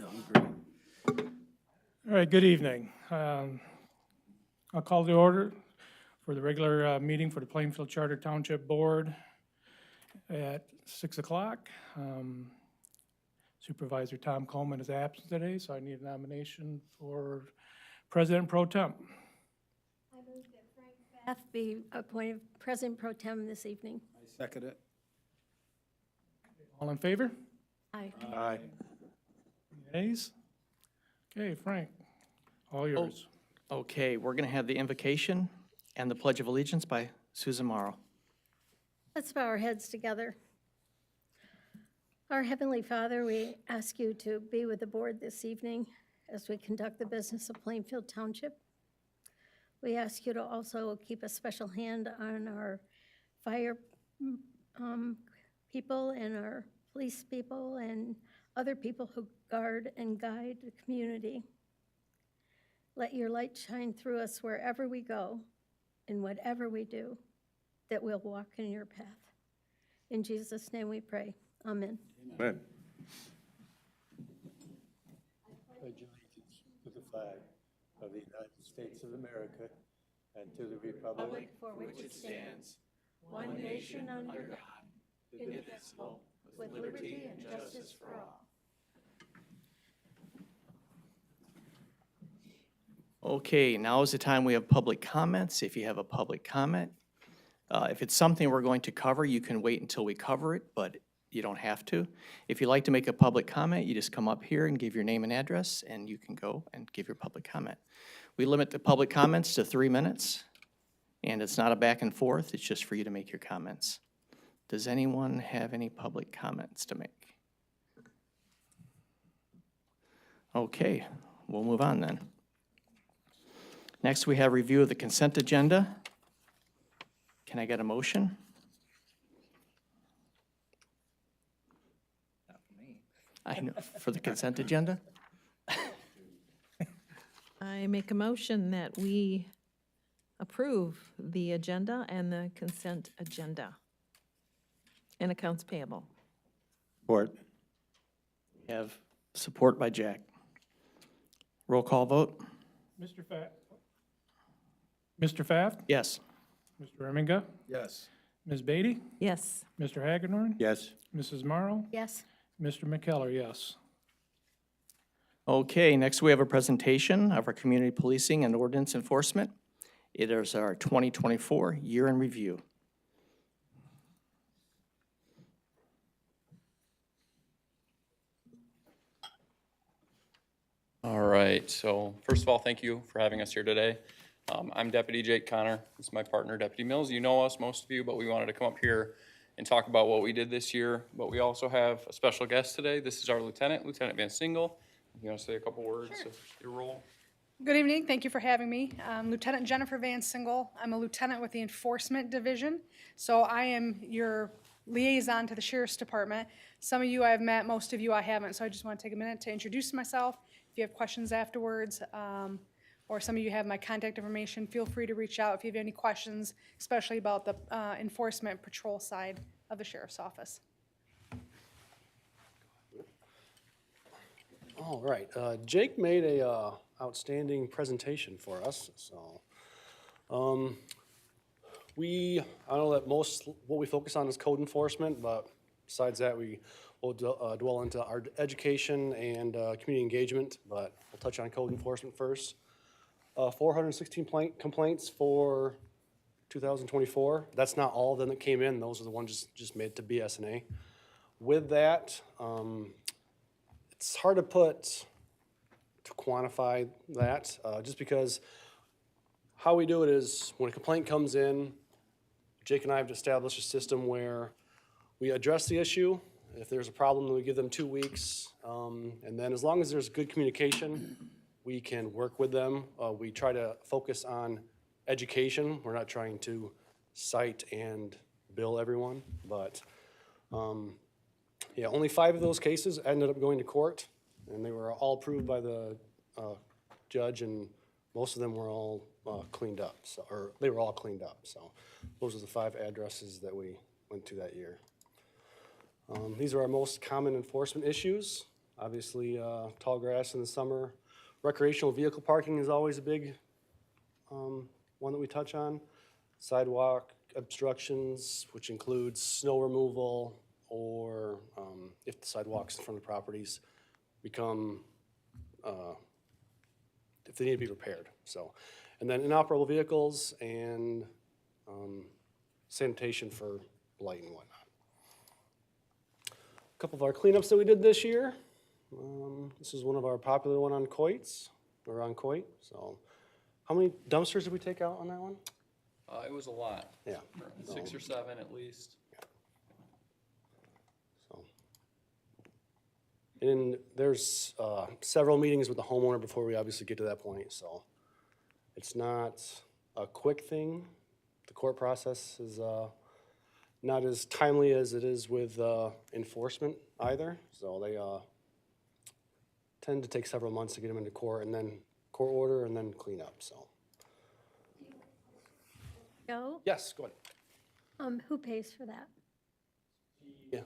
All right, good evening. I'll call the order for the regular meeting for the Plainfield Charter Township Board at 6 o'clock. Supervisor Tom Coleman is absent today, so I need a nomination for President Pro Tem. I move that Frank Pfaff be appointed President Pro Tem this evening. I second it. All in favor? Aye. Aye. Nays? Okay, Frank, all yours. Okay, we're going to have the invocation and the Pledge of Allegiance by Susan Morrow. Let's bow our heads together. Our Heavenly Father, we ask you to be with the board this evening as we conduct the business of Plainfield Township. We ask you to also keep a special hand on our fire people and our police people and other people who guard and guide the community. Let your light shine through us wherever we go and whatever we do, that we'll walk in your path. In Jesus' name we pray. Amen. Amen. Pledge allegiance to the flag of the United States of America and to the republic For which it stands, one nation under God, indivisible, with liberty and justice for all. Okay, now is the time we have public comments. If you have a public comment, if it's something we're going to cover, you can wait until we cover it, but you don't have to. If you'd like to make a public comment, you just come up here and give your name and address, and you can go and give your public comment. We limit the public comments to 3 minutes, and it's not a back and forth, it's just for you to make your comments. Does anyone have any public comments to make? Okay, we'll move on then. Next, we have review of the consent agenda. Can I get a motion? Not for me. I know, for the consent agenda? I make a motion that we approve the agenda and the consent agenda and accounts payable. Support. We have support by Jack. Roll call vote? Mr. Pfaff? Mr. Pfaff? Yes. Mr. Erminga? Yes. Ms. Beatty? Yes. Mr. Hagedorn? Yes. Mrs. Morrow? Yes. Mr. McKellar, yes. Okay, next we have a presentation of our community policing and ordinance enforcement. It is our 2024 year in review. All right, so first of all, thank you for having us here today. I'm Deputy Jake Connor. This is my partner, Deputy Mills. You know us, most of you, but we wanted to come up here and talk about what we did this year. But we also have a special guest today. This is our Lieutenant Van Single. You want to say a couple words of your role? Good evening. Thank you for having me. Lieutenant Jennifer Van Single. I'm a lieutenant with the Enforcement Division. So I am your liaison to the Sheriff's Department. Some of you I've met, most of you I haven't. So I just want to take a minute to introduce myself. If you have questions afterwards, or some of you have my contact information, feel free to reach out if you have any questions, especially about the enforcement patrol side of the Sheriff's Office. All right, Jake made a outstanding presentation for us, so. I know that most, what we focus on is code enforcement, but besides that, we will dwell into our education and community engagement, but we'll touch on code enforcement first. 416 complaints for 2024. That's not all of them that came in, those are the ones just made to BSNA. With that, it's hard to quantify that, just because how we do it is when a complaint comes in, Jake and I have established a system where we address the issue. If there's a problem, then we give them 2 weeks. And then as long as there's good communication, we can work with them. We try to focus on education. We're not trying to cite and bill everyone, but yeah, only 5 of those cases ended up going to court, and they were all approved by the judge, and most of them were all cleaned up, or they were all cleaned up. So those are the 5 addresses that we went to that year. These are our most common enforcement issues. Obviously, tall grass in the summer. Recreational vehicle parking is always a big one that we touch on. Sidewalk obstructions, which includes snow removal, or if the sidewalks in front of the properties become, if they need to be repaired, so. And then inoperable vehicles and sanitation for light and whatnot. A couple of our cleanups that we did this year. This is one of our popular one on Coits, or on Coit, so. How many dumpsters did we take out on that one? It was a lot, Yeah. 6 or 7 at least. So. And there's several meetings with the homeowner before we obviously get to that point, so. It's not a quick thing. The court process is not as timely as it is with enforcement either, so they tend to take several months to get them into court, and then court order, and then clean up, so. Go. Yes, go ahead. Who pays for that? Yeah.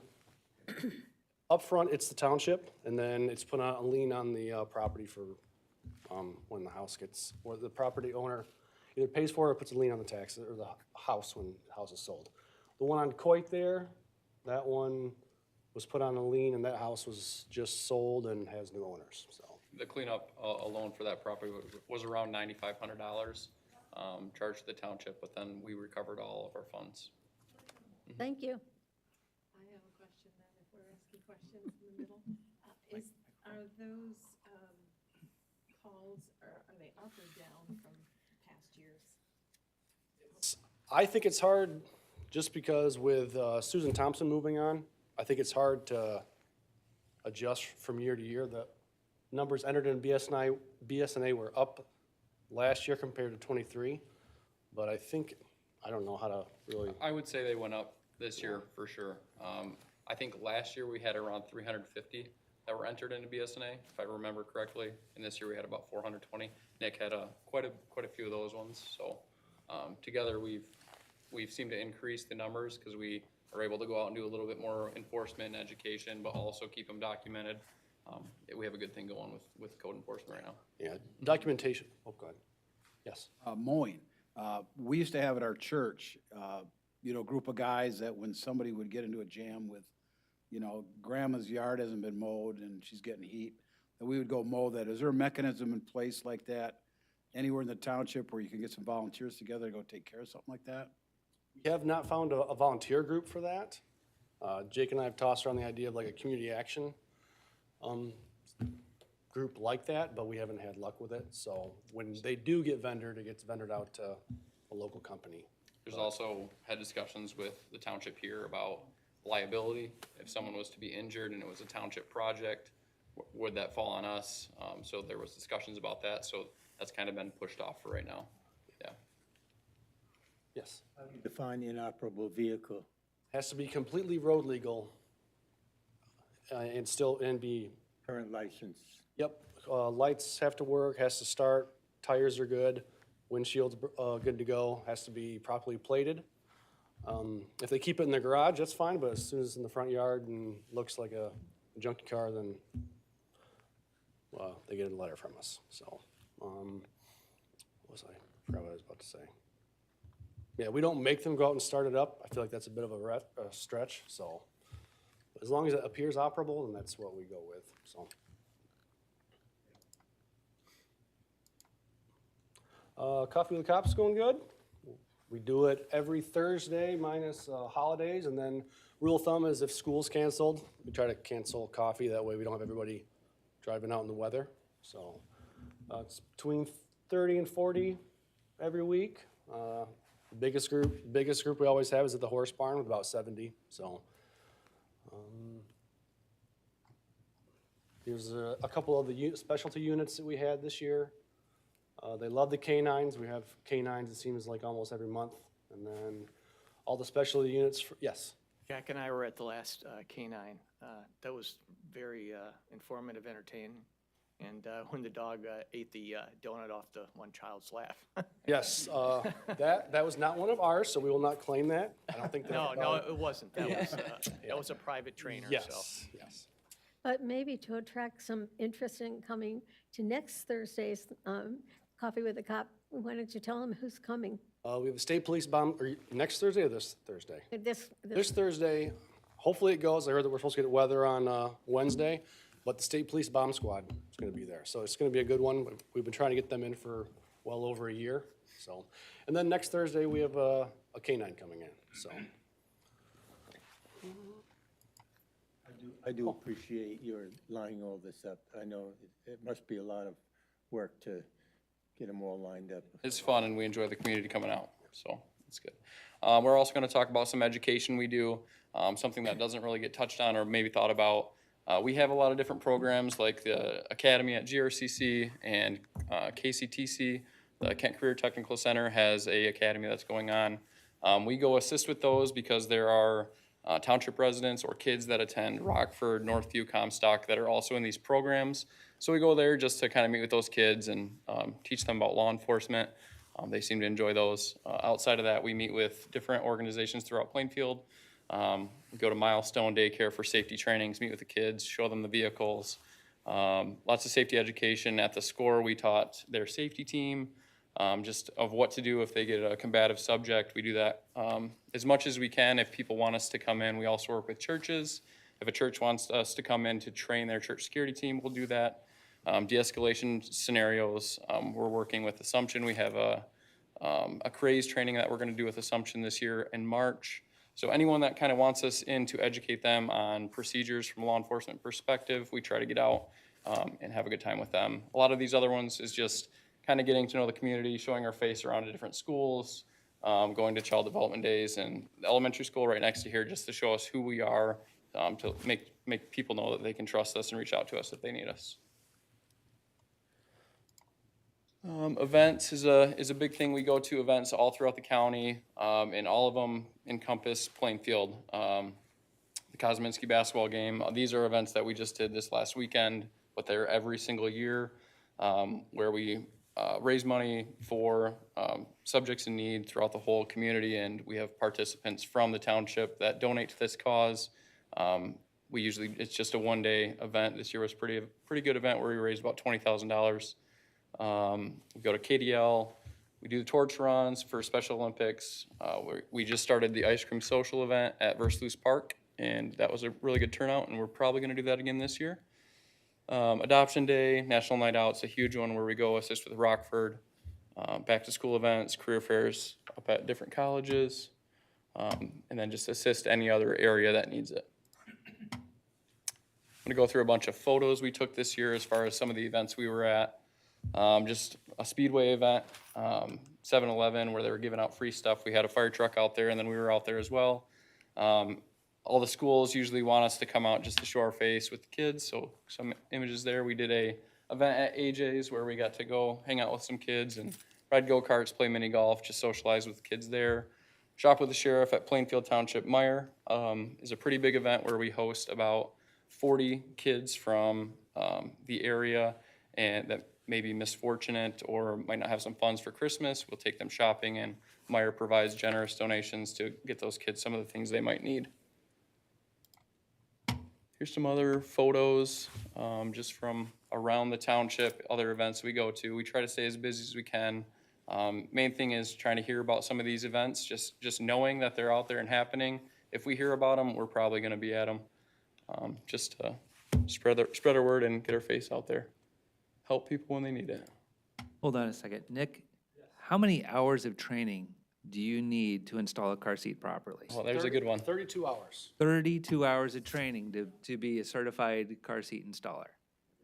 Up front, it's the township, and then it's put on a lien on the property for when the house gets, or the property owner either pays for it or puts a lien on the tax, or the house when the house is sold. The one on Coit there, that one was put on a lien, and that house was just sold and has new owners, so. The cleanup alone for that property was around $9,500, charged to the township, but then we recovered all of our funds. Thank you. I have a question then, if we're asking questions in the middle. Are those calls, are they up or down from past years? I think it's hard, just because with Susan Thompson moving on, I think it's hard to adjust from year to year. The numbers entered in BSNA were up last year compared to '23, but I think, I don't know how to really. I would say they went up this year for sure. I think last year we had around 350 that were entered into BSNA, if I remember correctly, and this year we had about 420. Nick had quite a few of those ones, so together we've seemed to increase the numbers because we are able to go out and do a little bit more enforcement and education, but also keep them documented. We have a good thing going with code enforcement right now. Yeah, documentation, oh, go ahead. Yes. Mowing. We used to have at our church, a group of guys that when somebody would get into a jam with, grandma's yard hasn't been mowed and she's getting heat, that we would go mow that. Is there a mechanism in place like that anywhere in the township where you can get some volunteers together to go take care of something like that? We have not found a volunteer group for that. Jake and I have tossed around the idea of like a community action group like that, but we haven't had luck with it. So when they do get vendored, it gets vendored out to a local company. There's also had discussions with the township here about liability. If someone was to be injured and it was a township project, would that fall on us? So there was discussions about that. So that's kind of been pushed off for right now. Yeah. Yes. How do you define inoperable vehicle? Has to be completely road legal and be, Current license? yep, lights have to work, has to start, tires are good, windshield's good to go, has to be properly plated. If they keep it in their garage, that's fine, but as soon as it's in the front yard and looks like a junky car, then they get a letter from us, so. Forgot what I was about to say. Yeah, we don't make them go out and start it up. I feel like that's a bit of a stretch, so. As long as it appears operable, then that's what we go with, so. Coffee with the Cops is going good. We do it every Thursday minus holidays, and then rule of thumb is if school's canceled, we try to cancel coffee. That way we don't have everybody driving out in the weather. So it's between 30 and 40 every week. The biggest group we always have is at the Horse Barn with about 70, so. Here's a couple of the specialty units that we had this year. They love the canines. We have canines, it seems like almost every month. And then all the specialty units, yes. Jack and I were at the last K-9. That was very informative, entertaining. And when the dog ate the donut off the one child's lap. Yes, that was not one of ours, so we will not claim that. I don't think that. No, it wasn't. That was a private trainer, so. Yes, yes. But maybe to attract some interest in coming to next Thursday's Coffee with a Cop, why don't you tell them who's coming? We have a state police bomb, or next Thursday or this Thursday? This This Thursday, hopefully it goes. I heard that we're supposed to get weather on Wednesday, but the state police bomb squad is going to be there. So it's going to be a good one. We've been trying to get them in for well over a year. So, and then next Thursday, we have a canine coming in, so. I do appreciate your lining all this up. I know it must be a lot of work to get them all lined up. It's fun and we enjoy the community coming out, so it's good. We're also gonna talk about some education we do, something that doesn't really get touched on or maybe thought about. We have a lot of different programs like the Academy at GRCC and KCTC. The Kent Career Technical Center has a academy that's going on. We go assist with those because there are township residents or kids that attend Rockford, Northview, Comstock that are also in these programs. So we go there just to kind of meet with those kids and teach them about law enforcement. They seem to enjoy those. Outside of that, we meet with different organizations throughout Plainfield. We go to Milestone Daycare for safety trainings, meet with the kids, show them the vehicles. Lots of safety education. At the SCORE, we taught their safety team just of what to do if they get a combative subject. We do that as much as we can. If people want us to come in, we also work with churches. If a church wants us to come in to train their church security team, we'll do that. De-escalation scenarios, we're working with Assumption. We have a craze training that we're going to do with Assumption this year in March. So anyone that kind of wants us in to educate them on procedures from a law enforcement perspective, we try to get out and have a good time with them. A lot of these other ones is just kind of getting to know the community, showing our face around to different schools, going to child development days and the elementary school right next to here just to show us who we are, to make people know that they can trust us and reach out to us if they need us. Events is a big thing. We go to events all throughout the county, and all of them encompass Plainfield. The Kosminski basketball game, these are events that we just did this last weekend, but they're every single year, where we raise money for subjects in need throughout the whole community, and we have participants from the township that donate to this cause. It's just a one-day event. This year was pretty good event where we raised about $20,000. We go to KDL, we do the torch runs for Special Olympics. We just started the ice cream social event at Verslus Park, and that was a really good turnout, and we're probably gonna do that again this year. Adoption Day, National Night Out's a huge one where we go assist with Rockford, back to school events, career fairs up at different colleges, and then just assist any other area that needs it. I'm gonna go through a bunch of photos we took this year as far as some of the events we were at. Just a Speedway event, 7-Eleven, where they were giving out free stuff. We had a fire truck out there, and then we were out there as well. All the schools usually want us to come out just to show our face with the kids, so some images there. We did a event at AJ's where we got to go hang out with some kids and ride go-karts, play mini golf, just socialize with the kids there. Shop with the Sheriff at Plainfield Township Meyer is a pretty big event where we host about 40 kids from the area and that may be misfortunate or might not have some funds for Christmas. We'll take them shopping, and Meyer provides generous donations to get those kids some of the things they might need. Here's some other photos just from around the township, other events we go to. We try to stay as busy as we can. Main thing is trying to hear about some of these events, just knowing that they're out there and happening. If we hear about them, we're probably gonna be at them. Just to spread our word and get our face out there. Help people when they need it. Hold on a second. Nick, how many hours of training do you need to install a car seat properly? Well, there's a good one. 32 hours. 32 hours of training to be a certified car seat installer.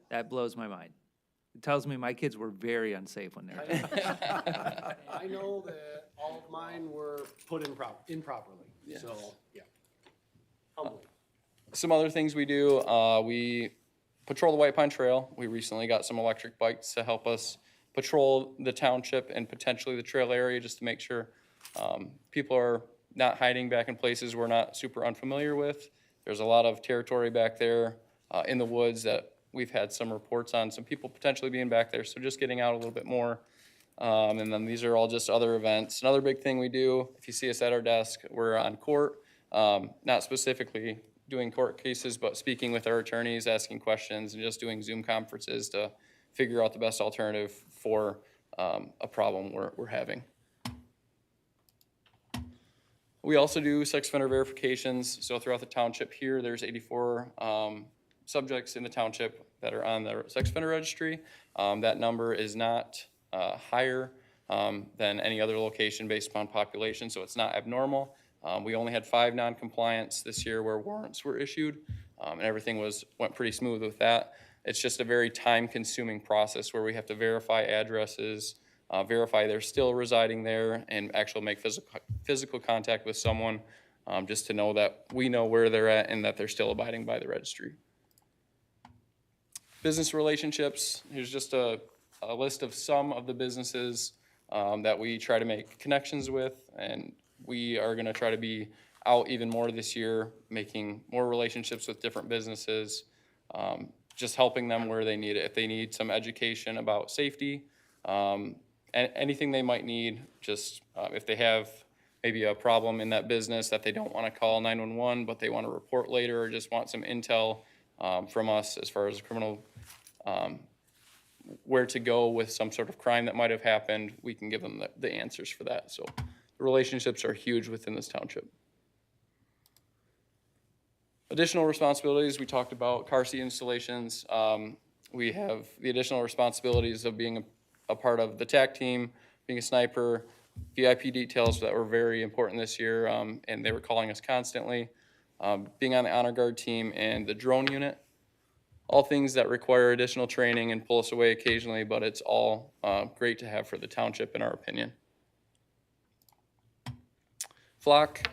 That blows my mind. It tells me my kids were very unsafe when they were young. I know that all of mine were put in improperly, so, yeah. Humbling. Some other things we do, we patrol the White Pine Trail. We recently got some electric bikes to help us patrol the township and potentially the trail area just to make sure people are not hiding back in places we're not super unfamiliar with. There's a lot of territory back there in the woods that we've had some reports on, some people potentially being back there, so just getting out a little bit more. And then these are all just other events. Another big thing we do, if you see us at our desk, we're on court, not specifically doing court cases, but speaking with our attorneys, asking questions, and just doing Zoom conferences to figure out the best alternative for a problem we're having. We also do sex offender verifications. So throughout the township here, there's 84 subjects in the township that are on the sex offender registry. That number is not higher than any other location based upon population, so it's not abnormal. We only had 5 non-compliance this year where warrants were issued, and everything went pretty smooth with that. It's just a very time-consuming process where we have to verify addresses, verify they're still residing there, and actually make physical contact with someone just to know that we know where they're at and that they're still abiding by the registry. Business relationships, here's just a list of some of the businesses that we try to make connections with, and we are gonna try to be out even more this year, making more relationships with different businesses, just helping them where they need it. If they need some education about safety, anything they might need, just if they have maybe a problem in that business that they don't wanna call 911, but they wanna report later, or just want some intel from us as far as criminal, where to go with some sort of crime that might have happened, we can give them the answers for that. So the relationships are huge within this township. Additional responsibilities, we talked about car seat installations. We have the additional responsibilities of being a part of the TAC team, being a sniper, VIP details that were very important this year, and they were calling us constantly. Being on the honor guard team and the drone unit. All things that require additional training and pull us away occasionally, but it's all great to have for the township in our opinion. Flock,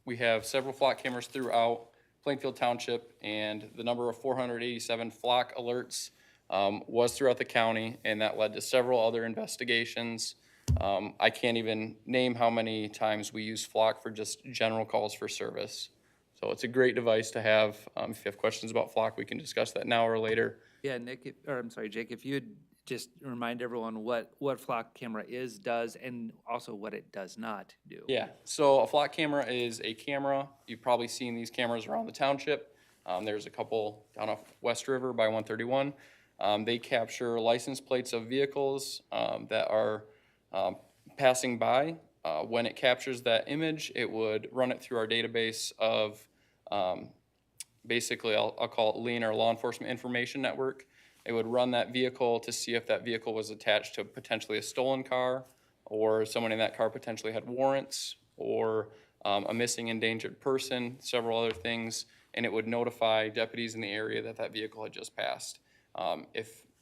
we have several flock cameras throughout Plainfield Township, and the number of 487 flock alerts was throughout the county, and that led to several other investigations. I can't even name how many times we use Flock for just general calls for service. So it's a great device to have. If you have questions about Flock, we can discuss that now or later. Yeah, Nick, I'm sorry, Jake, if you'd just remind everyone what flock camera is, does, and also what it does not do. Yeah, so a flock camera is a camera. You've probably seen these cameras around the township. There's a couple down off West River by 131. They capture license plates of vehicles that are passing by. When it captures that image, it would run it through our database of basically, I'll call it LEAN, or Law Enforcement Information Network. It would run that vehicle to see if that vehicle was attached to potentially a stolen car, or someone in that car potentially had warrants, or a missing endangered person, several other things, and it would notify deputies in the area that that vehicle had just passed.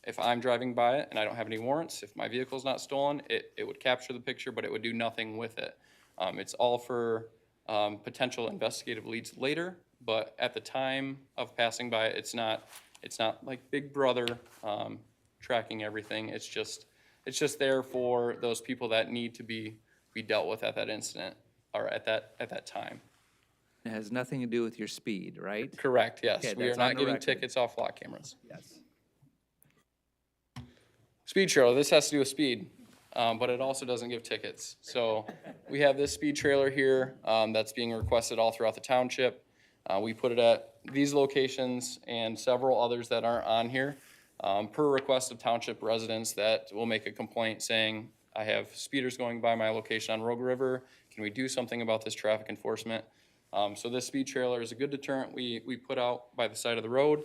If I'm driving by it and I don't have any warrants, if my vehicle's not stolen, it would capture the picture, but it would do nothing with it. It's all for potential investigative leads later, but at the time of passing by it, it's not like Big Brother tracking everything. It's just there for those people that need to be dealt with at that incident, or at that time. It has nothing to do with your speed, right? Correct, yes. Okay, We are that's on not the giving record. tickets off flock cameras. Yes. Speed trailer, this has to do with speed, but it also doesn't give tickets. So we have this speed trailer here that's being requested all throughout the township. We put it at these locations and several others that aren't on here per request of township residents that will make a complaint saying, I have speeders going by my location on Rogue River. Can we do something about this traffic enforcement? So this speed trailer is a good deterrent we put out by the side of the road.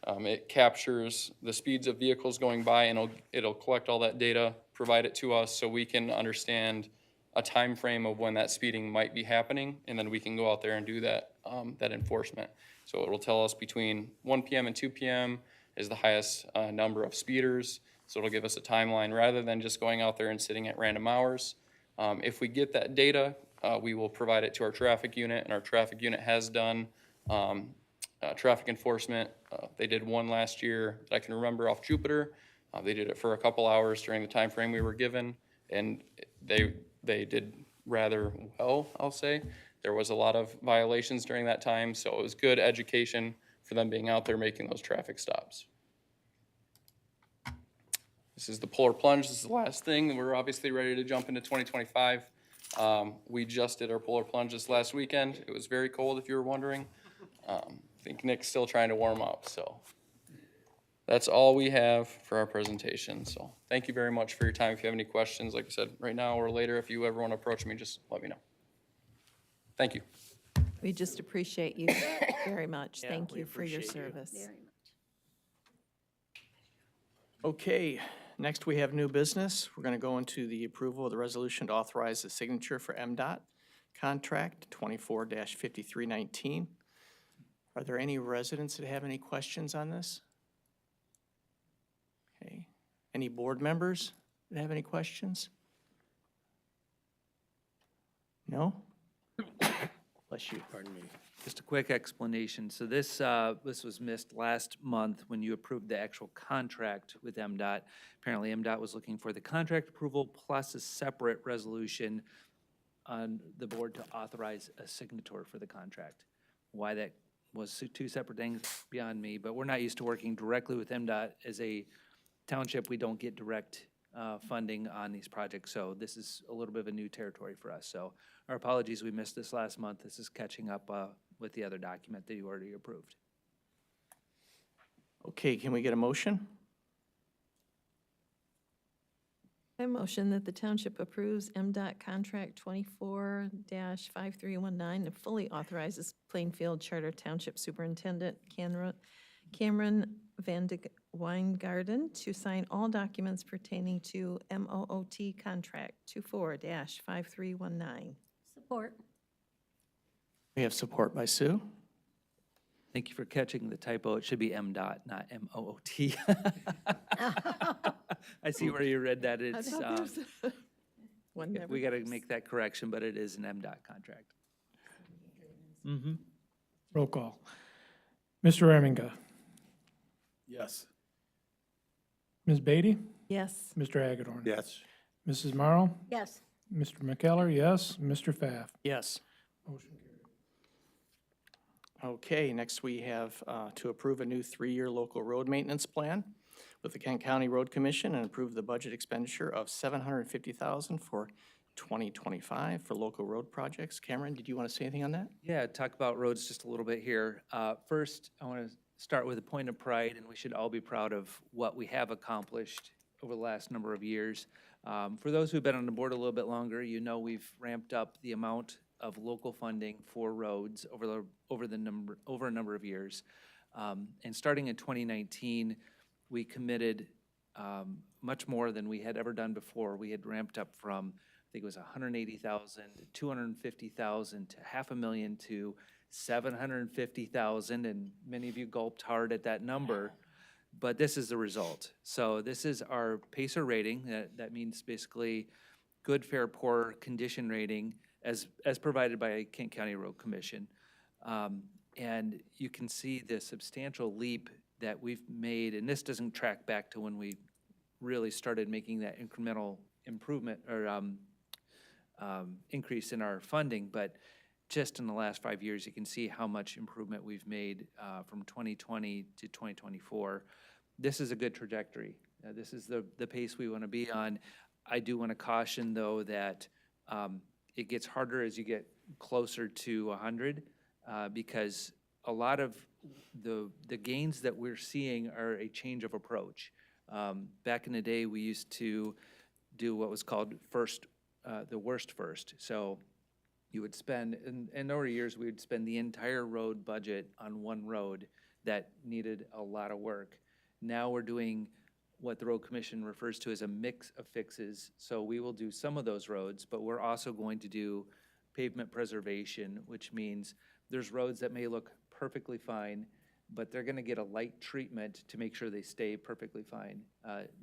It captures the speeds of vehicles going by, and it'll collect all that data, provide it to us so we can understand a time frame of when that speeding might be happening, and then we can go out there and do that enforcement. So it will tell us between 1 p.m. and 2 p.m. is the highest number of speeders. So it'll give us a timeline rather than just going out there and sitting at random hours. If we get that data, we will provide it to our traffic unit, and our traffic unit has done traffic enforcement. They did one last year that I can remember off Jupiter. They did it for a couple hours during the time frame we were given, and they did rather well, I'll say. There was a lot of violations during that time, so it was good education for them being out there making those traffic stops. This is the polar plunge. This is the last thing. We're obviously ready to jump into 2025. We just did our polar plunge this last weekend. It was very cold, if you were wondering. I think Nick's still trying to warm up, so. That's all we have for our presentation, so thank you very much for your time. If you have any questions, like I said, right now or later, if you ever want to approach me, just let me know. Thank you. We just appreciate you very much. Yeah, Thank we you for your appreciate you. service. Very much. Okay, next we have new business. We're gonna go into the approval of the resolution to authorize the signature for MDOT contract 24-5319. Are there any residents that have any questions on this? Okay, any board members that have any questions? No? Bless you. Pardon me. Just a quick explanation. So this was missed last month when you approved the actual contract with MDOT. Apparently MDOT was looking for the contract approval plus a separate resolution on the board to authorize a signator for the contract. Why that was two separate things beyond me, but we're not used to working directly with MDOT. As a township, we don't get direct funding on these projects, so this is a little bit of a new territory for us. So our apologies, we missed this last month. This is catching up with the other document that you already approved. Okay, can we get a motion? I motion that the township approves MDOT contract 24-5319 and fully authorizes Plainfield Charter Township Superintendent Cameron Van de Weingarten to sign all documents pertaining to MOOT contract 24-5319. Support. We have support by Sue. Thank you for catching the typo. It should be MDOT, not MOOT. I see where you read that. It's, One never we got to knows. make that correction, but it is an MDOT contract. Roll call. Mr. Reminga, Yes. Ms. Beatty, Yes. Mr. Hagedorn. Yes. Mrs. Morrow, Yes. Mr. McKellar, yes. Mr. Pfaff. Yes. Motion carried. Okay, next we have to approve a new 3-year local road maintenance plan with the Kent County Road Commission and approve the budget expenditure of $750,000 for 2025 for local road projects. Cameron, did you want to say anything on that? Yeah, talk about roads just a little bit here. First, I want to start with a point of pride, and we should all be proud of what we have accomplished over the last number of years. For those who've been on the board a little bit longer, you know we've ramped up the amount of local funding for roads over a number of years. And starting in 2019, we committed much more than we had ever done before. We had ramped up from, I think it was 180,000 to 250,000 to $500,000 to 750,000, and many of you gulped hard at that number. But this is the result. So this is our PACER rating. That means basically good, fair, poor condition rating as provided by Kent County Road Commission. And you can see the substantial leap that we've made, and this doesn't track back to when we really started making that incremental improvement or increase in our funding, but just in the last 5 years, you can see how much improvement we've made from 2020 to 2024. This is a good trajectory. This is the pace we want to be on. I do want to caution, though, that it gets harder as you get closer to 100 because a lot of the gains that we're seeing are a change of approach. Back in the day, we used to do what was called the worst first. So you would spend, in over years, we would spend the entire road budget on one road that needed a lot of work. Now we're doing what the Road Commission refers to as a mix of fixes. So we will do some of those roads, but we're also going to do pavement preservation, which means there's roads that may look perfectly fine, but they're gonna get a light treatment to make sure they stay perfectly fine.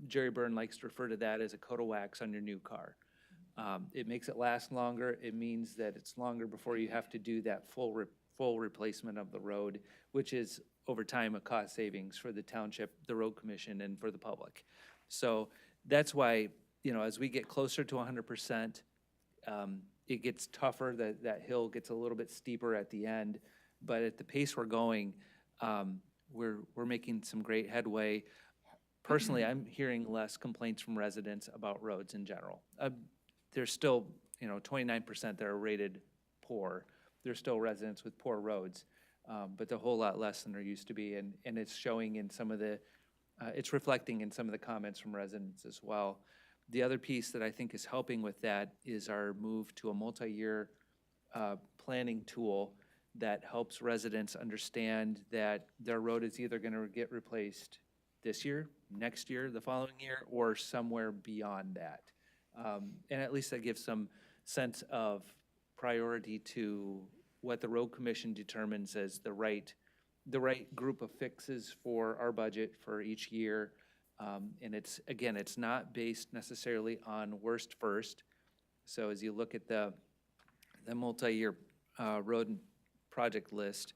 Jerry Byrne likes to refer to that as a coat of wax on your new car. It makes it last longer. It means that it's longer before you have to do that full replacement of the road, which is over time a cost savings for the township, the road commission, and for the public. So that's why, as we get closer to 100%, it gets tougher. That hill gets a little bit steeper at the end. But at the pace we're going, we're making some great headway. Personally, I'm hearing less complaints from residents about roads in general. There's still, 29% that are rated poor. There's still residents with poor roads. but a whole lot less than there used to be. And it's showing in some of the, it's reflecting in some of the comments from residents as well. The other piece that I think is helping with that is our move to a multi-year planning tool that helps residents understand that their road is either going to get replaced this year, next year, the following year, or somewhere beyond that. And at least that gives some sense of priority to what the road commission determines as the right group of fixes for our budget for each year. And it's, again, it's not based necessarily on worst first. So as you look at the multi-year road and project list,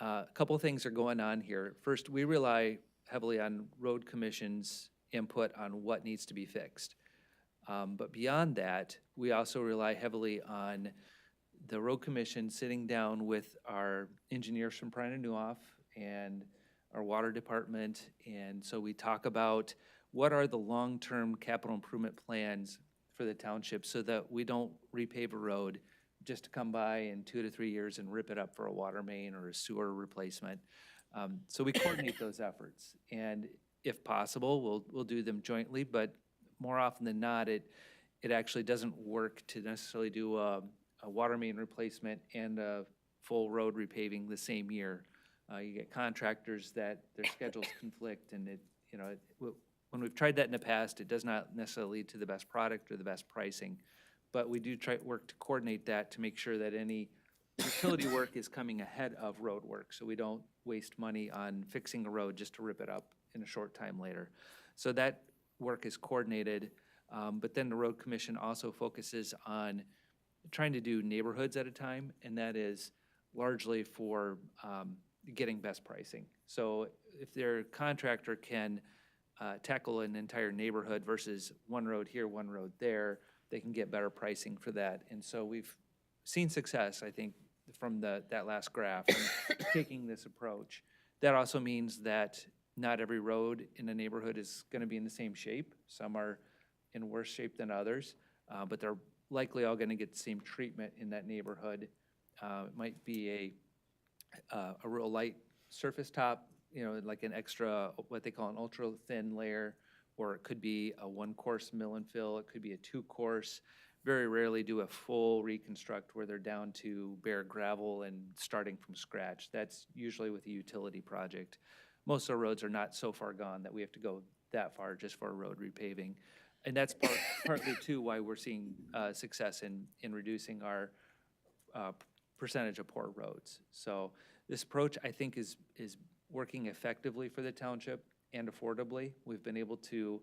a couple of things are going on here. First, we rely heavily on road commission's input on what needs to be fixed. But beyond that, we also rely heavily on the road commission sitting down with our engineers from Prine and Newhoff and our water department. And so we talk about what are the long-term capital improvement plans for the township so that we don't repave a road just to come by in 2 to 3 years and rip it up for a water main or a sewer replacement. So we coordinate those efforts, and if possible, we'll do them jointly, but more often than not, it actually doesn't work to necessarily do a water main replacement and a full road repaving the same year. You get contractors that their schedules conflict, and when we've tried that in the past, it does not necessarily lead to the best product or the best pricing, but we do work to coordinate that to make sure that any utility work is coming ahead of road work, so we don't waste money on fixing a road just to rip it up in a short time later. So that work is coordinated, but then the road commission also focuses on trying to do neighborhoods at a time, and that is largely for getting best pricing. So if their contractor can tackle an entire neighborhood versus one road here, one road there, they can get better pricing for that. And so we've seen success, I think, from that last graph, taking this approach. That also means that not every road in a neighborhood is going to be in the same shape. Some are in worse shape than others, but they're likely all going to get the same treatment in that neighborhood. It might be a real light surface top, like an extra, what they call an ultra thin layer, or it could be a 1-course mill and fill. It could be a 2-course. Very rarely do a full reconstruct where they're down to bare gravel and starting from scratch. That's usually with a utility project. Most of our roads are not so far gone that we have to go that far just for a road repaving. And that's partly too why we're seeing success in reducing our percentage of poor roads. So this approach, I think, is working effectively for the township and affordably. We've been able to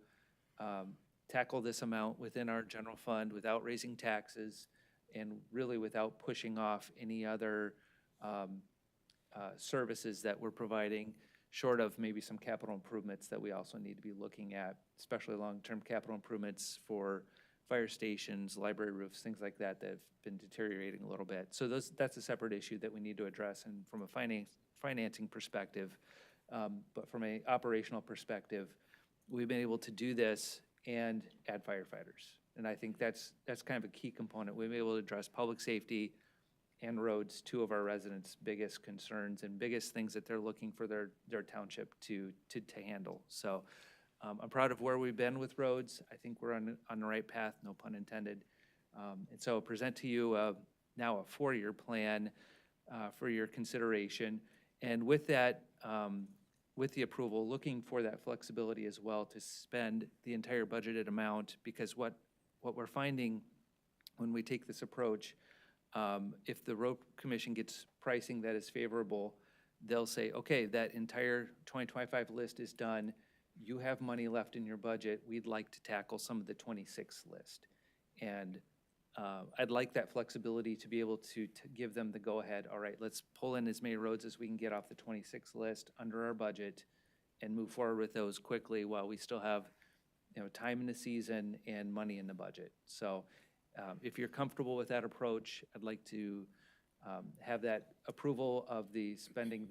tackle this amount within our general fund without raising taxes and really without pushing off any other services that we're providing, short of maybe some capital improvements that we also need to be looking at, especially long-term capital improvements for fire stations, library roofs, things like that that have been deteriorating a little bit. So that's a separate issue that we need to address, and from a financing perspective. But from an operational perspective, we've been able to do this and add firefighters. And I think that's kind of a key component. We've been able to address public safety and roads, two of our residents' biggest concerns and biggest things that they're looking for their township to handle. So I'm proud of where we've been with roads. I think we're on the right path, no pun intended. And so I'll present to you now a 4-year plan for your consideration. And with that, with the approval, looking for that flexibility as well to spend the entire budgeted amount, because what we're finding when we take this approach, if the road commission gets pricing that is favorable, they'll say, okay, that entire 2025 list is done. You have money left in your budget. We'd like to tackle some of the 26 list. And I'd like that flexibility to be able to give them the go-ahead. All right, let's pull in as many roads as we can get off the 26 list under our budget and move forward with those quickly while we still have time in the season and money in the budget. So if you're comfortable with that approach, I'd like to have that approval of the spending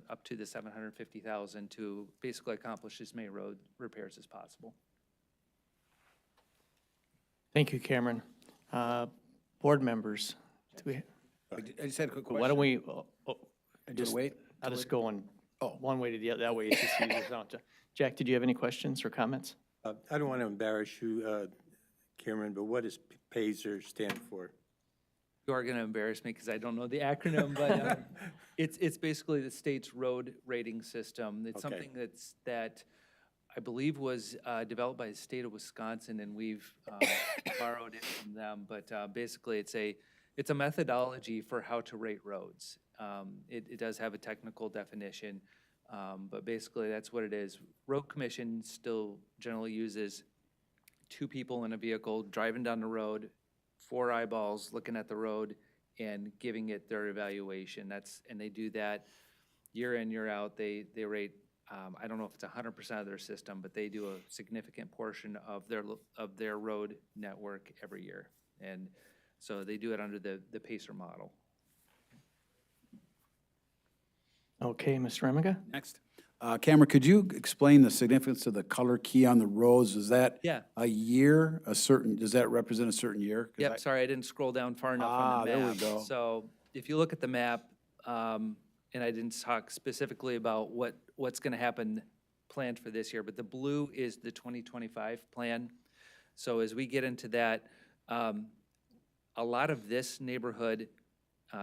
up to the $750,000 to basically accomplish as many road repairs as possible. Thank you, Cameron. Board members, I just had a quick question. Why don't we, Just wait? I'll just go in Oh. one way to the other, that way it's just easier. So, Jack, did you have any questions or comments? I don't want to embarrass you, Cameron, but what does PASER stand for? You are going to embarrass me because I don't know the acronym, but it's basically the state's road rating system. It's Okay. something that I believe was developed by the state of Wisconsin, and we've borrowed it from them. But basically, it's a methodology for how to rate roads. It does have a technical definition, but basically that's what it is. Road Commission still generally uses 2 people in a vehicle driving down the road, 4 eyeballs looking at the road and giving it their evaluation. And they do that year in, year out. They rate, I don't know if it's 100% of their system, but they do a significant portion of their road network every year. And so they do it under the PACER model. Okay, Mr. Remiga? Next. Cameron, could you explain the significance of the color key on the roads? Is that Yeah. a year, does that represent a certain year? 'Cause Yep, sorry, I didn't scroll down far enough on the there map. we go. So if you look at the map, and I didn't talk specifically about what's going to happen planned for this year, but the blue is the 2025 plan. So as we get into that, a lot of this neighborhood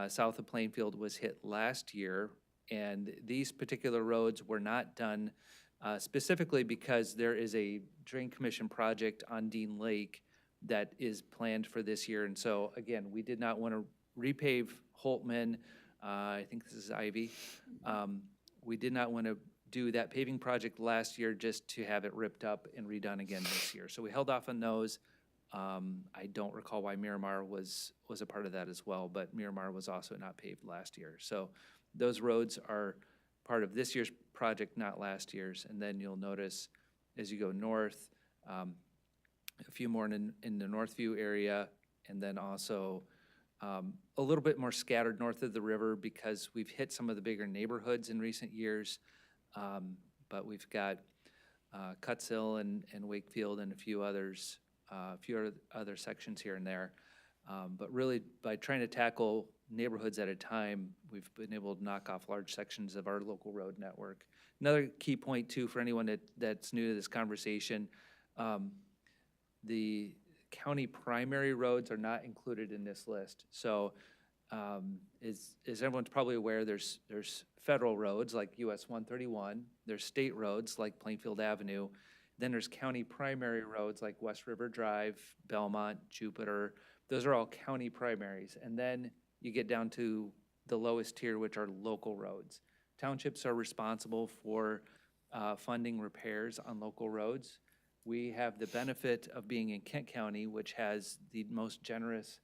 south of Plainfield was hit last year, and these particular roads were not done specifically because there is a Drain Commission project on Dean Lake that is planned for this year. And so, again, we did not want to repave Holtman. I think this is Ivy. We did not want to do that paving project last year just to have it ripped up and redone again this year. So we held off on those. I don't recall why Miramar was a part of that as well, but Miramar was also not paved last year. So those roads are part of this year's project, not last year's. And then you'll notice as you go north, a few more in the Northview area, and then also a little bit more scattered north of the river because we've hit some of the bigger neighborhoods in recent years. But we've got Cutsill and Wakefield and a few other sections here and there. But really, by trying to tackle neighborhoods at a time, we've been able to knock off large sections of our local road network. Another key point, too, for anyone that's new to this conversation, the county primary roads are not included in this list. So as everyone's probably aware, there's federal roads like US 131, there's state roads like Plainfield Avenue, then there's county primary roads like West River Drive, Belmont, Jupiter. Those are all county primaries. And then you get down to the lowest tier, which are local roads. Townships are responsible for funding repairs on local roads. We have the benefit of being in Kent County, which has the most generous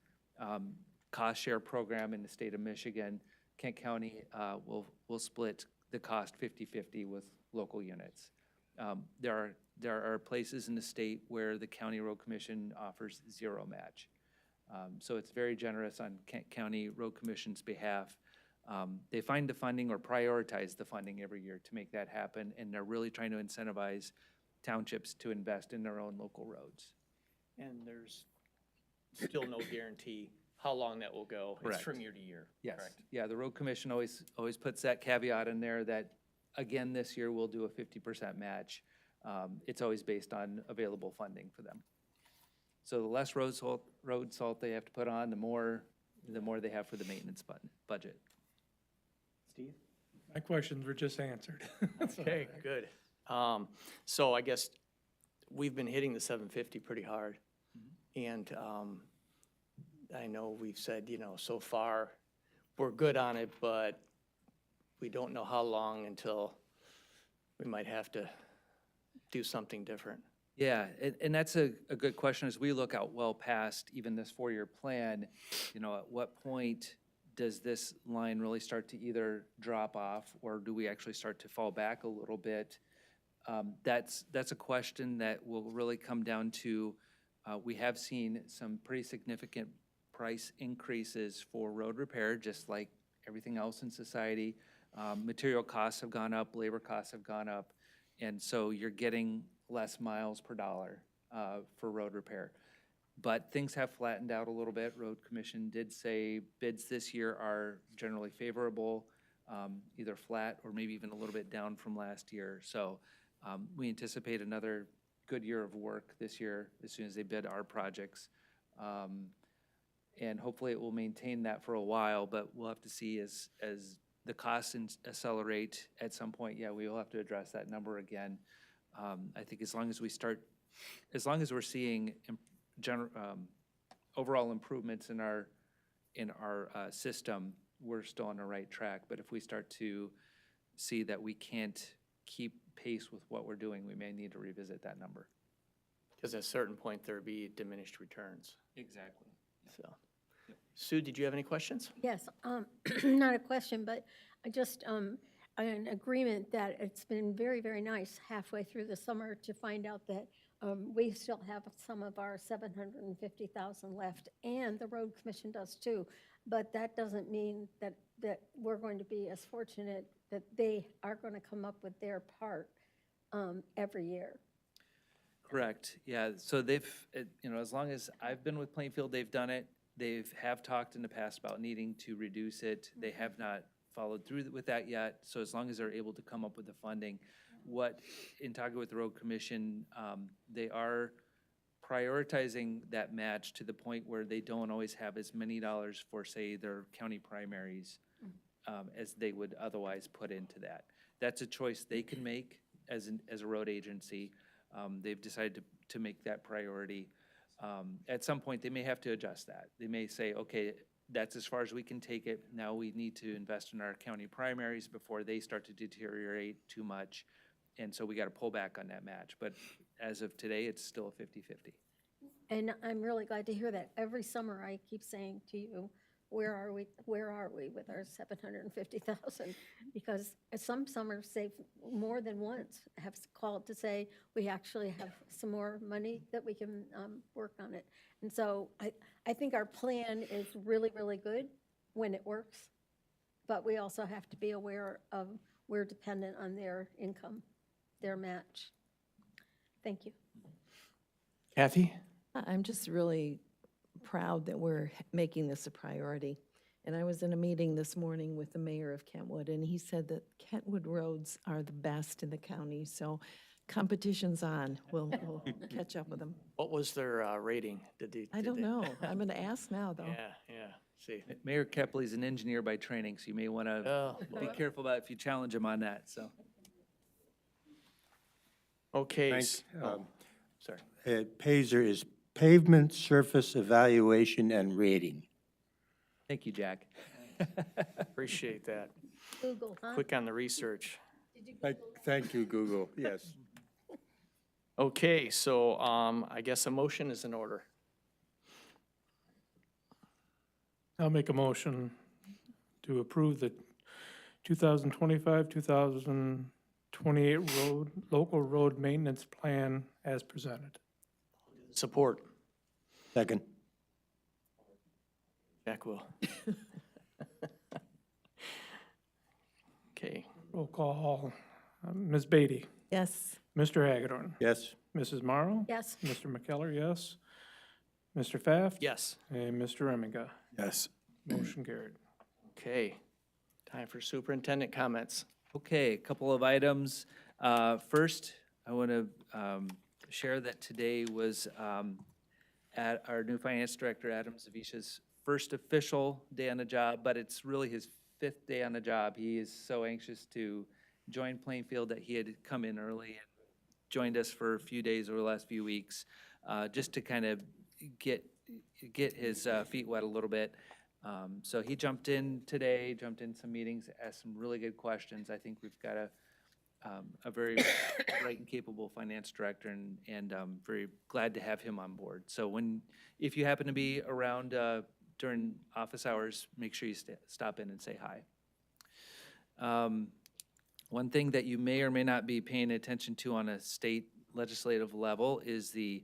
cost share program in the state of Michigan. Kent County will split the cost 50-50 with local units. There are places in the state where the County Road Commission offers zero match. So it's very generous on Kent County Road Commission's behalf. They find the funding or prioritize the funding every year to make that happen, and they're really trying to incentivize townships to invest in their own local roads. And there's still no guarantee how long that will go. It's Correct. from year to year. Yes, Correct. yeah, the Road Commission always puts that caveat in there that, again, this year we'll do a 50% match. It's always based on available funding for them. So the less road salt they have to put on, the more they have for the maintenance budget. Steve? My questions were just answered. Okay, good. So I guess we've been hitting the 750 pretty hard. And I know we've said, so far, we're good on it, but we don't know how long until we might have to do something different. Yeah, and that's a good question. As we look out well past even this 4-year plan, at what point does this line really start to either drop off, or do we actually start to fall back a little bit? That's a question that will really come down to, we have seen some pretty significant price increases for road repair, just like everything else in society. Material costs have gone up, labor costs have gone up, and so you're getting less miles per dollar for road repair. But things have flattened out a little bit. Road Commission did say bids this year are generally favorable, either flat or maybe even a little bit down from last year. So we anticipate another good year of work this year as soon as they bid our projects. And hopefully it will maintain that for a while, but we'll have to see as the costs accelerate at some point. Yeah, we will have to address that number again. I think as long as we're seeing overall improvements in our system, we're still on the right track. But if we start to see that we can't keep pace with what we're doing, we may need to revisit that number. Because at a certain point, there'd be diminished returns. Exactly. So, Sue, did you have any questions? Yes, not a question, but I just, an agreement that it's been very, very nice halfway through the summer to find out that we still have some of our $750,000 left, and the road commission does too. But that doesn't mean that we're going to be as fortunate that they are going to come up with their part every year. Correct, yeah, so they've, as long as I've been with Plainfield, they've done it. Have talked in the past about needing to reduce it. They have not followed through with that yet, so as long as they're able to come up with the funding. In talking with the Road Commission, they are prioritizing that match to the point where they don't always have as many dollars for, say, their county primaries as they would otherwise put into that. That's a choice they can make as a road agency. They've decided to make that priority. At some point, they may have to adjust that. They may say, okay, that's as far as we can take it. Now we need to invest in our county primaries before they start to deteriorate too much. And so we got to pull back on that match. But as of today, it's still a 50-50. And I'm really glad to hear that. Every summer I keep saying to you, where are we with our $750,000? Because some summers they've more than once have called to say, we actually have some more money that we can work on it. And so I think our plan is really, really good when it works, but we also have to be aware of we're dependent on their income, their match. Thank you. Kathy? I'm just really proud that we're making this a priority. And I was in a meeting this morning with the mayor of Kentwood, and he said that Kentwood roads are the best in the county. So competition's on. We'll catch up with them. What was their rating? I don't know. I'm going to ask now, though. Yeah, see. Mayor Kepley's an engineer by training, so you may want to Oh, be careful about if you challenge him on that, so. okay. Thanks. Sorry. Paiser is pavement surface evaluation and rating. Thank you, Jack. Appreciate that. Google, huh? Quick on the research. Thank you, Google, yes. Okay, so I guess a motion is in order. I'll make a motion to approve the 2025, 2028 local road maintenance plan as presented. Support. Second. Jack will. Okay, Roll call, Ms. Beatty, Yes. Mr. Hagedorn, Yes. Mrs. Morrow, Yes. Mr. McKellar, yes, Mr. Pfaff, yes. and Mr. Remiga. Yes. Motion carried. Okay, time for superintendent comments. Okay, a couple of items. First, I want to share that today was at our new finance director, Adam Zavisha's first official day on the job, but it's really his 5th day on the job. He is so anxious to join Plainfield that he had come in early and joined us for a few days over the last few weeks, just to kind of get his feet wet a little bit. So he jumped in today, jumped in some meetings, asked some really good questions. I think we've got a very bright and capable finance director, and I'm very glad to have him on board. So if you happen to be around during office hours, make sure you stop in and say hi. One thing that you may or may not be paying attention to on a state legislative level is the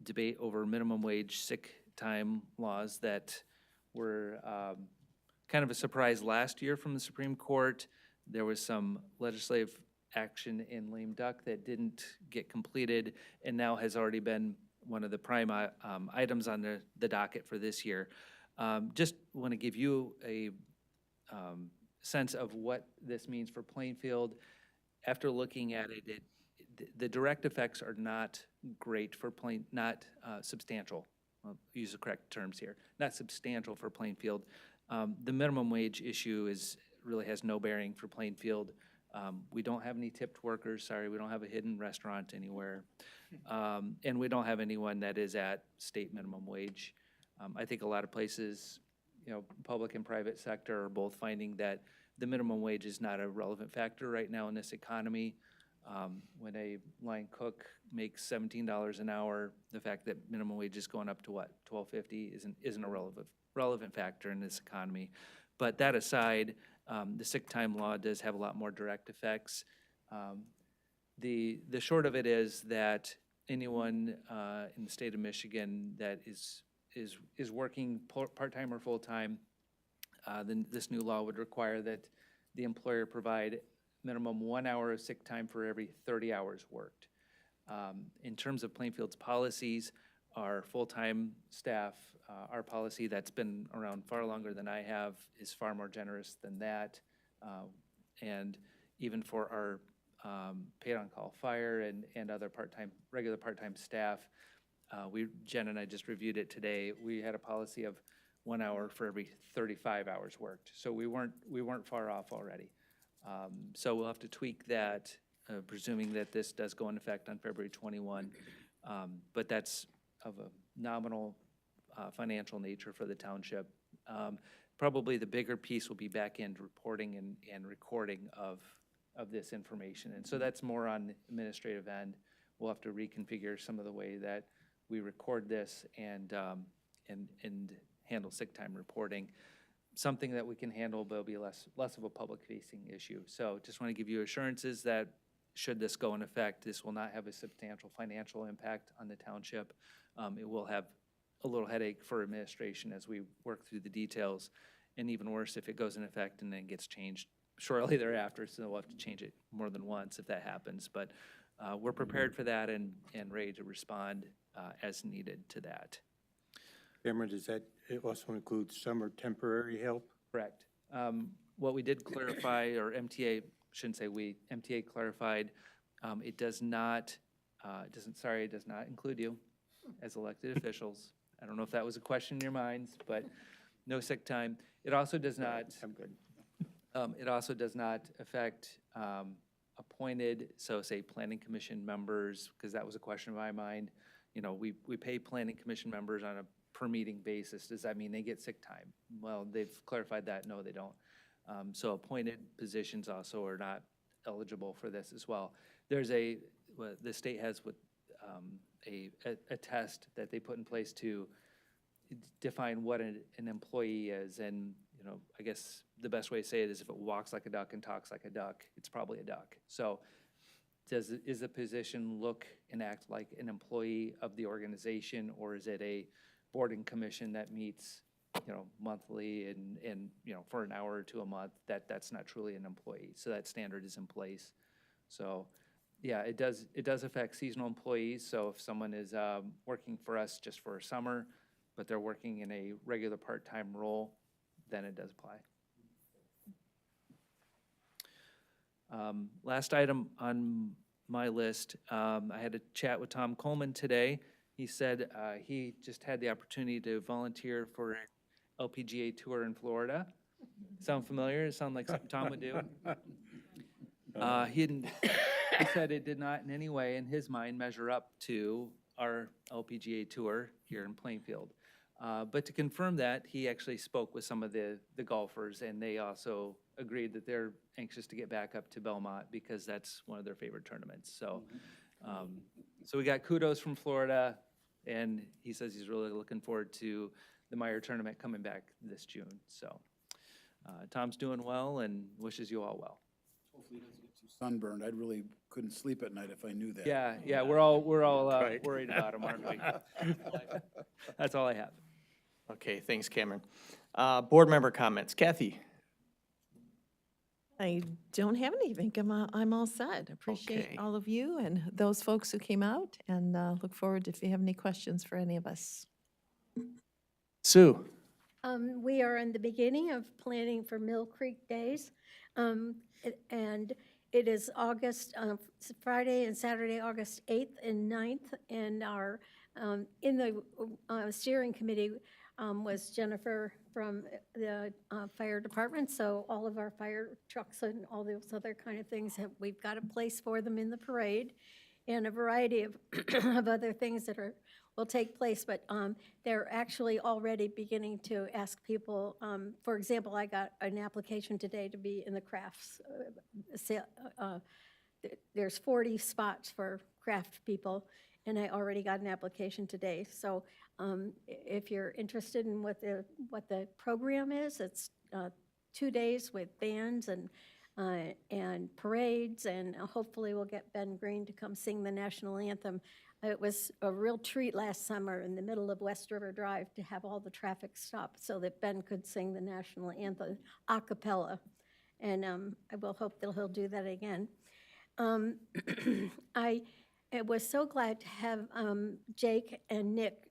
debate over minimum wage sick time laws that were kind of a surprise last year from the Supreme Court. There was some legislative action in lame duck that didn't get completed and now has already been one of the prime items on the docket for this year. Just want to give you a sense of what this means for Plainfield. After looking at it, the direct effects are not great for not substantial. I'll use the correct terms here. Not substantial for Plainfield. The minimum wage issue really has no bearing for Plainfield. We don't have any tipped workers. Sorry, we don't have a hidden restaurant anywhere. And we don't have anyone that is at state minimum wage. I think a lot of places, public and private sector are both finding that the minimum wage is not a relevant factor right now in this economy. When a line cook makes $17 an hour, the fact that minimum wage is going up to what, $12.50 isn't a relevant factor in this economy. But that aside, the sick time law does have a lot more direct effects. The short of it is that anyone in the state of Michigan that is working part-time or full-time, then this new law would require that the employer provide minimum 1 hour of sick time for every 30 hours worked. In terms of Plainfield's policies, our full-time staff, our policy that's been around far longer than I have is far more generous than that. And even for our paid on-call fire and other regular part-time staff, Jen and I just reviewed it today. We had a policy of 1 hour for every 35 hours worked. So we weren't far off already. So we'll have to tweak that, presuming that this does go into effect on February 21. But that's of a nominal financial nature for the township. Probably the bigger piece will be back-end reporting and recording of this information. And so that's more on the administrative end. We'll have to reconfigure some of the way that we record this and handle sick time reporting. Something that we can handle, but it'll be less of a public-facing issue. So just want to give you assurances that should this go in effect, this will not have a substantial financial impact on the township. It will have a little headache for administration as we work through the details, and even worse if it goes in effect and then gets changed shortly thereafter, so we'll have to change it more than once if that happens. But we're prepared for that and ready to respond as needed to that. Cameron, does that also include summer temporary help? Correct. What we did clarify, or MTA, shouldn't say we, MTA clarified, it does not include you as elected officials. I don't know if that was a question in your minds, but no sick time. It also does not. I'm good. It also does not affect appointed, so say planning commission members, because that was a question in my mind. We pay planning commission members on a per meeting basis. Does that mean they get sick time? Well, they've clarified that, no, they don't. So appointed positions also are not eligible for this as well. There's the state has a test that they put in place to define what an employee is, and I guess the best way to say it is if it walks like a duck and talks like a duck, it's probably a duck. So is the position look and act like an employee of the organization, or is it a boarding commission that meets monthly and for an hour or two a month? That's not truly an employee. So that standard is in place. So yeah, it does affect seasonal employees. So if someone is working for us just for a summer, but they're working in a regular part-time role, then it does apply. Last item on my list, I had a chat with Tom Coleman today. He said he just had the opportunity to volunteer for an LPGA tour in Florida. Sound familiar? It sound like something Tom would do? He said it did not in any way, in his mind, measure up to our LPGA tour here in Plainfield. But to confirm that, he actually spoke with some of the golfers, and they also agreed that they're anxious to get back up to Belmont because that's one of their favorite tournaments. So, so we got kudos from Florida, and he says he's really looking forward to the Meyer tournament coming back this June. So Tom's doing well and wishes you all well. Hopefully he doesn't get too sunburned. I really couldn't sleep at night if I knew that. Yeah, we're all Right. worried about him, aren't we? That's all I have. Okay, thanks, Cameron. Board member comments. Kathy? I don't have anything. I'm all set. Appreciate Okay. all of you and those folks who came out, and look forward if you have any questions for any of us. Sue? We are in the beginning of planning for Mill Creek Days. And it is Friday and Saturday, August 8th and 9th. And in the steering committee was Jennifer from the fire department. So all of our fire trucks and all those other kind of things, we've got a place for them in the parade. And a variety of, of other things that will take place, but they're actually already beginning to ask people, for example, I got an application today to be in the crafts. There's 40 spots for craft people, and I already got an application today. So if you're interested in what the program is, it's 2 days with bands and parades, and hopefully we'll get Ben Green to come sing the national anthem. It was a real treat last summer in the middle of West River Drive to have all the traffic stop so that Ben could sing the national anthem a cappella. And I will hope that he'll do that again. I was so glad to have Jake and Nick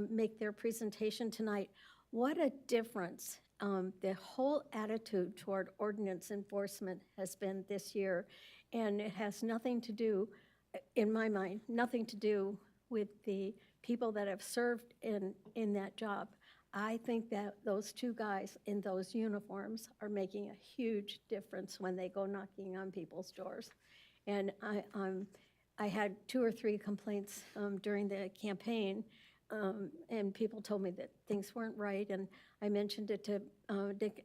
make their presentation tonight. What a difference the whole attitude toward ordinance enforcement has been this year. And it has nothing to do, in my mind, nothing to do with the people that have served in that job. I think that those two guys in those uniforms are making a huge difference when they go knocking on people's doors. And I had 2 or 3 complaints during the campaign, and people told me that things weren't right, and I mentioned it to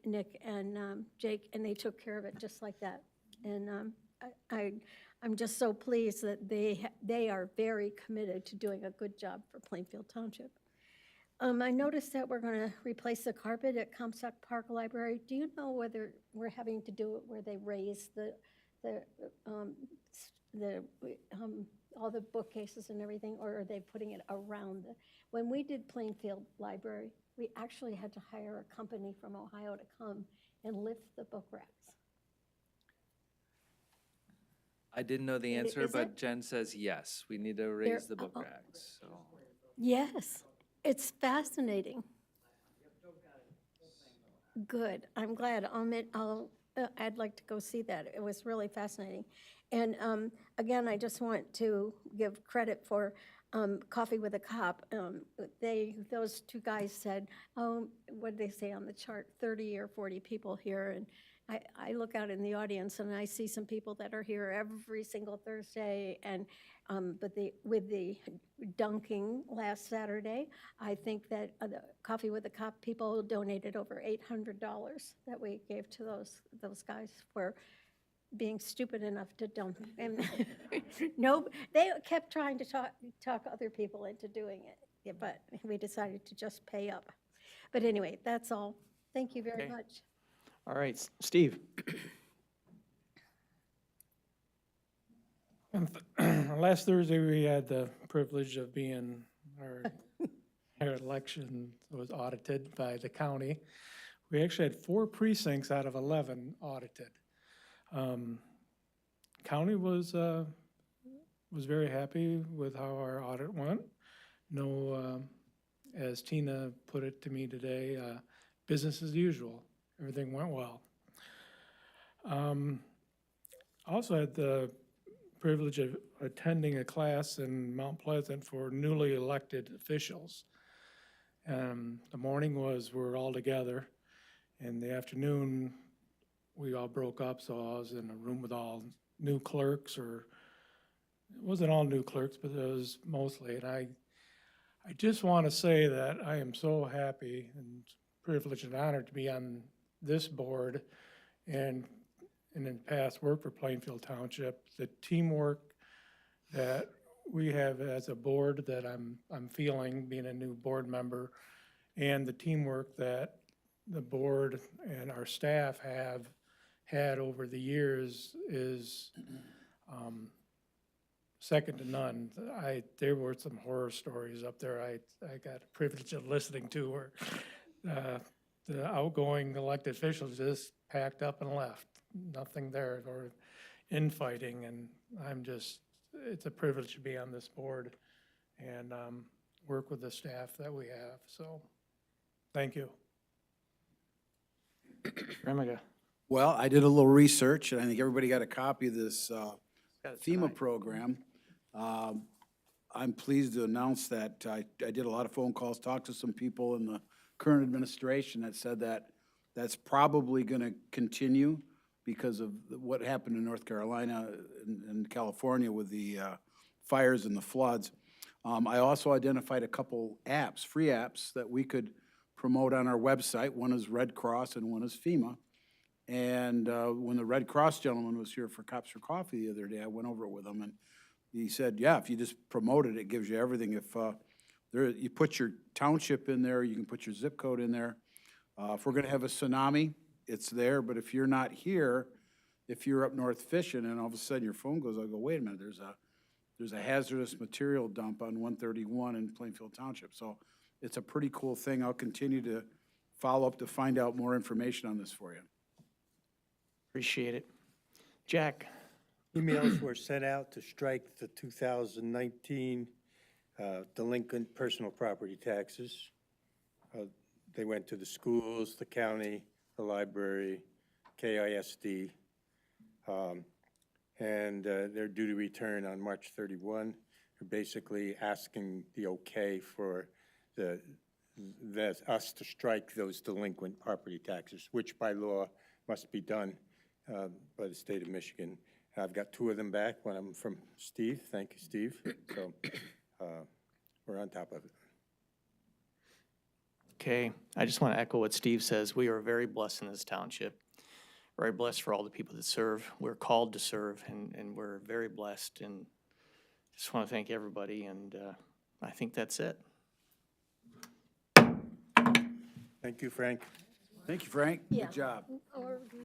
Nick and Jake, and they took care of it just like that. And I'm just so pleased that they are very committed to doing a good job for Plainfield Township. I noticed that we're going to replace the carpet at Comstock Park Library. Do you know whether we're having to do it where they raise all the bookcases and everything, or are they putting it around when we did Plainfield Library, we actually had to hire a company from Ohio to come and lift the book racks. I didn't know the Is answer, it? but Jen says yes, we need to raise the book racks, so. Yes, it's fascinating. Good, I'm glad. I'd like to go see that. It was really fascinating. And again, I just want to give credit for Coffee with a Cop. Those two guys said, oh, what did they say on the chart? 30 or 40 people here. And I look out in the audience and I see some people that are here every single Thursday. And with the dunking last Saturday, I think that the Coffee with a Cop people donated over $800 that we gave to those guys for being stupid enough to dunk. And no, they kept trying to talk other people into doing it, but we decided to just pay up. But anyway, that's all. Thank you very much. All right, Steve? Last Thursday, we had the privilege of being, our election was audited by the county. We actually had 4 precincts out of 11 audited. County was very happy with how our audit went. No, as Tina put it to me today, business as usual. Everything went well. Also had the privilege of attending a class in Mount Pleasant for newly elected officials. The morning we're all together. In the afternoon, we all broke up, so I was in a room with all new clerks, or it wasn't all new clerks, but it was mostly. And I just want to say that I am so happy and privileged and honored to be on this board and in the past worked for Plainfield Township. The teamwork that we have as a board that I'm feeling being a new board member, and the teamwork that the board and our staff have had over the years is second to none. There were some horror stories up there I got the privilege of listening to where the outgoing elected officials just packed up and left. Nothing there or infighting, and it's a privilege to be on this board and work with the staff that we have, so, thank you. Remiga. Well, I did a little research, and I think everybody got a copy of this Got it FEMA tonight. program. I'm pleased to announce that I did a lot of phone calls, talked to some people in the current administration that said that that's probably going to continue because of what happened in North Carolina and California with the fires and the floods. I also identified a couple apps, free apps, that we could promote on our website. One is Red Cross and one is FEMA. And when the Red Cross gentleman was here for Cops for Coffee the other day, I went over it with him, and he said, yeah, if you just promote it, it gives you everything. If you put your township in there, you can put your zip code in there. If we're gonna have a tsunami, it's there, but if you're not here, if you're up north fishing and all of a sudden your phone goes, I'll go, wait a minute, there's a hazardous material dump on 131 in Plainfield Township. So it's a pretty cool thing. I'll continue to follow up to find out more information on this for you. Appreciate it. Jack? Emails were sent out to strike the 2019 delinquent personal property taxes. They went to the schools, the county, the library, KISD, and they're due to return on March 31. They're basically asking the okay for us to strike those delinquent property taxes, which by law must be done by the state of Michigan. I've got 2 of them back, one of them from Steve. Thank you, Steve. So we're on top of it. Okay, I just want to echo what Steve says. We are very blessed in this township. Very blessed for all the people that serve. We're called to serve, and we're very blessed. And just want to thank everybody, and I think that's it. Thank you, Frank. Thank you, Frank. Yeah. Good job. Or